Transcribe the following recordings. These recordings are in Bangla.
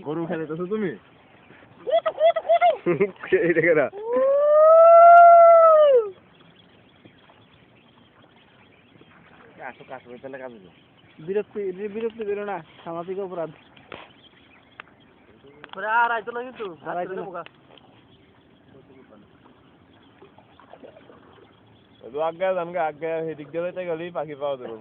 গরু খেলে তো তুমি এটা কেনা বিরক্তি বেরো না, সামাজিক অপরাধ। আর আইতো না কিন্তু আগে জানগে আগে সেদিক দিয়ে গেলেই পাখি পাওয়া যাবে।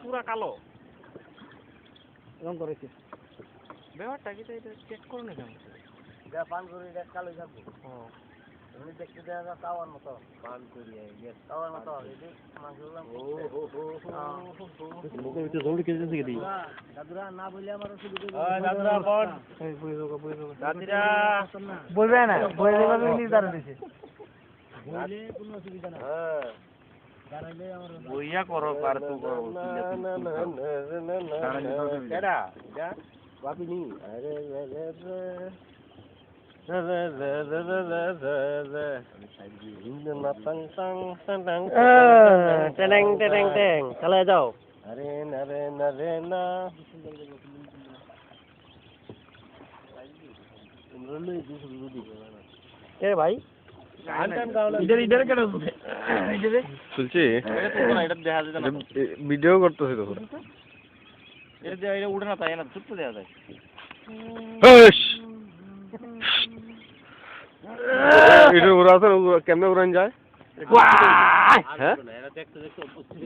পুরা কালো রং করেছে ব্যাপারটা কি চেক করো না কেন পান করে কালো থাকবো। দেখতে দেখা যায় তাওয়ার মতো পান করি তাওয়ার মতো দাদুরা না বললে আমার বলবে না নির্ধারণ দিয়েছে কোনো অসুবিধা না বইয়া করো পার তো করো কেডা যা বাপিনি আরে চলে যাও আরে না রে না রে না কে ভাই ভিডিও করতেছি তো উঠে না তাই না চুপ দেওয়া যায় এটা উড়া কেমনে উড়ান যায় হ্যাঁ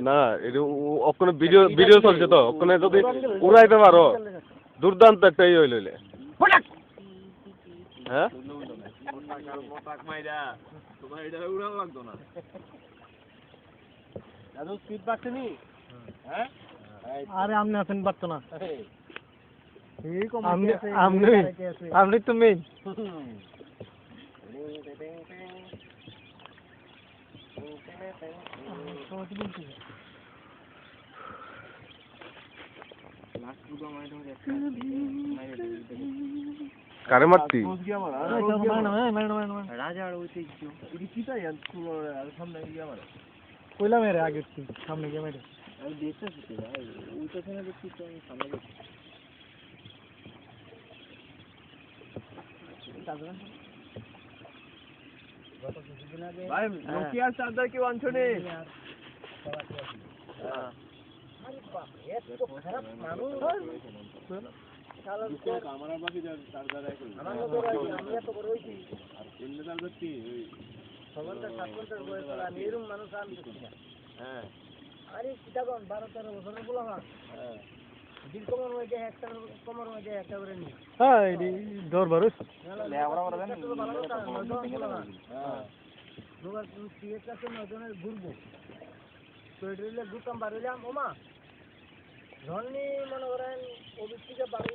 না এটা ওখানে ভিডিও ভিডিও চলছে তো ওখানে যদি উড়াইতে পারো দুর্দান্ত একটা ইয়ে হইলে হ্যাঁ আরে আপনি আছেন পারতো না আপনি তো মেইন কারে মারতি কইলাম এর আগে সামনে গিয়ে মেরে ভাই নোকিয়ার চার্জার কি অঞ্চলে ঘুরবো দুটাম বাড়িলাম ওমা ধরনি মনে করেন ওদিক থেকে বাড়ি